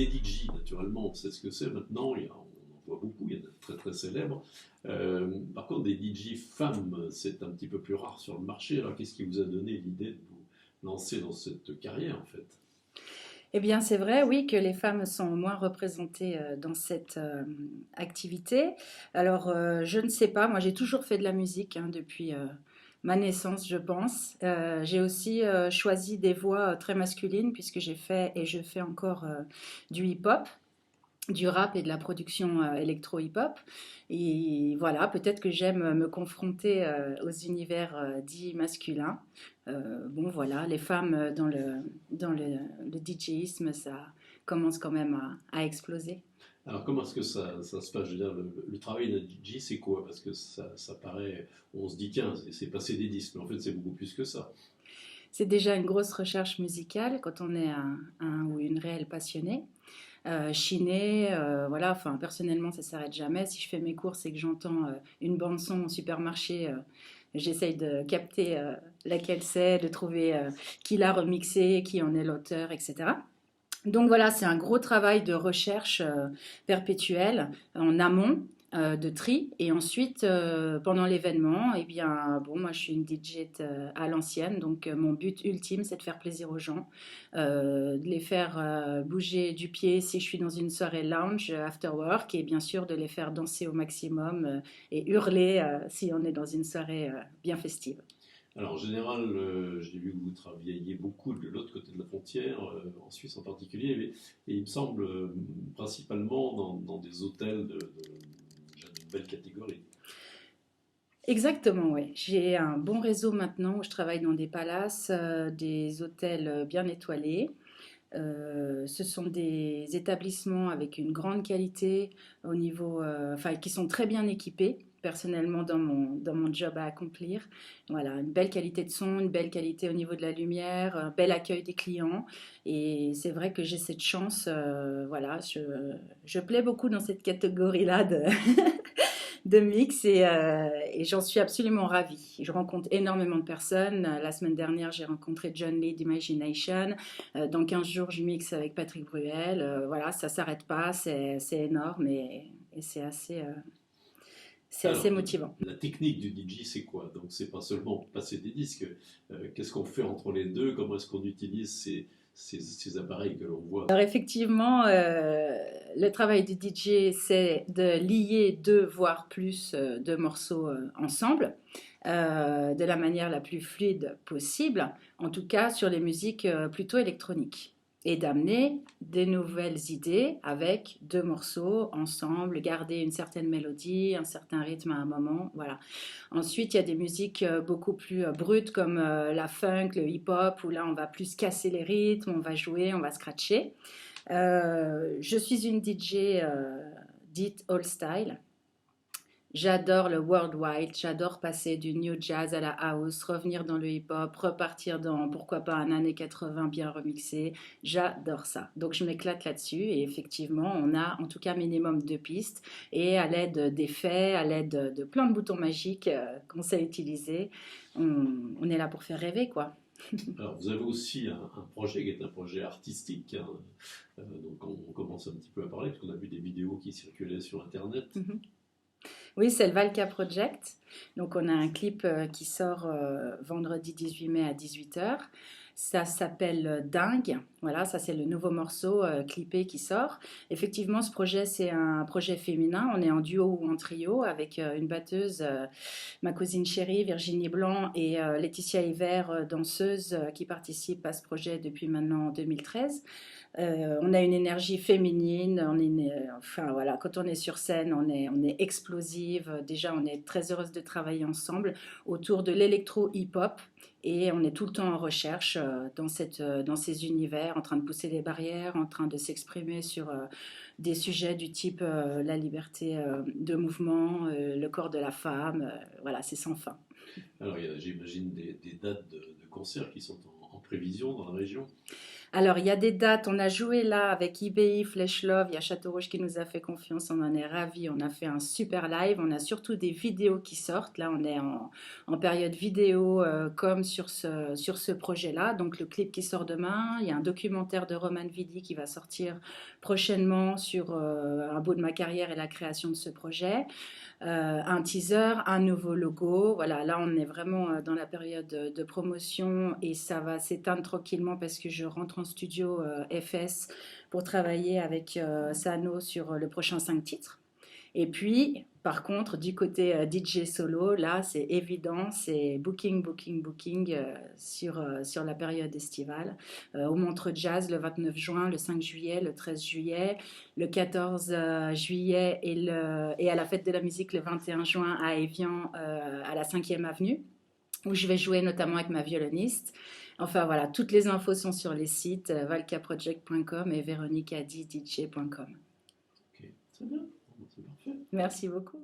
des DJ, naturellement, on sait ce que c'est maintenant, on en voit beaucoup, il y en a de très très célèbres. Par contre, des DJ femmes, c'est un petit peu plus rare sur le marché. Alors, qu'est-ce qui vous a donné l'idée de vous lancer dans cette carrière, en fait? Eh bien, c'est vrai, oui, que les femmes sont moins représentées dans cette activité. Alors, je ne sais pas, moi j'ai toujours fait de la musique hein, depuis ma naissance, je pense. J'ai aussi choisi des voix très masculines puisque j'ai fait et je fais encore du hip-hop, du rap et de la production électro-hip-hop. Et voilà, peut-être que j'aime me confronter aux univers dits masculins. Bon, voilà, les femmes dans le DJisme, ça commence quand même à exploser. Alors, comment est-ce que ça se passe? Je veux dire, le travail d'un DJ, c'est quoi? Parce que ça paraît, on se dit, tiens, c'est passer des disques, mais en fait, c'est beaucoup plus que ça. C'est déjà une grosse recherche musicale quand on est un ou une réelle passionnée. Chiner, voilà, enfin personnellement ça s'arrête jamais. Si je fais mes courses et que j'entends une bande son au supermarché, j'essaye de capter laquelle c'est, de trouver qui l'a remixé, qui en est l'auteur, etc. Donc voilà, c'est un gros travail de recherche perpétuelle en amont, de tri, et ensuite pendant l'événement, eh bien bon, moi je suis une DJ à l'ancienne, donc mon but ultime c'est de faire plaisir aux gens, de les faire bouger du pied si je suis dans une soirée lounge after work, et bien sûr de les faire danser au maximum et hurler si on est dans une soirée bien festive. Alors, en général, j'ai vu que vous travailliez beaucoup de l'autre côté de la frontière, en Suisse en particulier, et il me semble principalement dans des hôtels d'une belle catégorie. Exactement, oui. J'ai un bon réseau maintenant où je travaille dans des palaces, des hôtels bien étoilés. Ce sont des établissements avec une grande qualité au niveau, enfin, qui sont très bien équipés. Personnellement, dans mon job à accomplir. Voilà, une belle qualité de son, une belle qualité au niveau de la lumière, un bel accueil des clients. Et c'est vrai que j'ai cette chance, voilà, je plais beaucoup dans cette catégorie-là de mix et j'en suis absolument ravie. Je rencontre énormément de personnes. La semaine dernière, j'ai rencontré John Lee d'Imagination. Dans 15 jours, je mixe avec Patrick Bruel. Voilà, ça s'arrête pas, c'est énorme et c'est assez Alors, motivant. la technique du DJ, c'est quoi? Donc, c'est pas seulement passer des disques. Qu'est-ce qu'on fait entre les deux? Comment est-ce qu'on utilise ces appareils que l'on voit? Alors effectivement, le travail du DJ, c'est de lier deux, voire plus de morceaux ensemble de la manière la plus fluide possible, en tout cas sur les musiques plutôt électroniques, et d'amener des nouvelles idées avec deux morceaux ensemble, garder une certaine mélodie, un certain rythme à un moment, voilà. Ensuite, il y a des musiques beaucoup plus brutes comme la funk, le hip-hop, où là on va plus casser les rythmes, on va jouer, on va scratcher. Je suis une DJ dite all style. J'adore le worldwide, j'adore passer du new jazz à la house, revenir dans le hip-hop, repartir dans pourquoi pas un années 80 bien remixé. J'adore ça. Donc je m'éclate là-dessus et effectivement, on a en tout cas minimum deux pistes et à l'aide d'effets, à l'aide de plein de boutons magiques qu'on sait utiliser, on est là pour faire rêver quoi. Alors, vous avez aussi un projet qui est un projet artistique, hein. Donc, on commence un petit peu à parler, parce qu'on a vu des vidéos qui circulaient sur Internet. Mhm. Oui, c'est le Valka Project. Donc, on a un clip qui sort vendredi 18 mai à 18h. Ça s'appelle Dingue. Voilà, ça c'est le nouveau morceau clippé qui sort. Effectivement, ce projet, c'est un projet féminin. On est en duo ou en trio avec une batteuse, ma cousine chérie, Virginie Blanc, et Laetitia Hiver, danseuse, qui participe à ce projet depuis maintenant 2013. On a une énergie féminine, enfin voilà, quand on est sur scène, on est explosive. Déjà, on est très heureuse de travailler ensemble autour de l'électro hip-hop et on est tout le temps en recherche dans ces univers, en train de pousser les barrières, en train de s'exprimer sur des sujets du type la liberté de mouvement, le corps de la femme. Voilà, c'est sans fin. Alors, il y a, j'imagine, des dates de concerts qui sont en prévision dans la région. Alors, il y a des dates, on a joué là avec IBI, Flesh Love, il y a Château Rouge qui nous a fait confiance, on en est ravis, on a fait un super live, on a surtout des vidéos qui sortent, là on est en période vidéo comme sur ce projet-là, donc le clip qui sort demain, il y a un documentaire de Roman Vidi qui va sortir prochainement sur un bout de ma carrière et la création de ce projet. Un teaser, un nouveau logo. Voilà, là on est vraiment dans la période de promotion et ça va s'éteindre tranquillement parce que je rentre en studio FS pour travailler avec Sano sur le prochain 5 titres. Et puis, par contre, du côté DJ solo, là, c'est évident, c'est booking, booking, booking sur la période estivale. Au Montreux Jazz, le 29 juin, le 5 juillet, le 13 juillet, le 14 juillet et à la Fête de la musique le 21 juin à Évian, à la 5e avenue, où je vais jouer notamment avec ma violoniste. Enfin voilà, toutes les infos sont sur les sites valkaproject.com et veroniquadidj.com. Ok, très bien, c'est parfait. Merci beaucoup.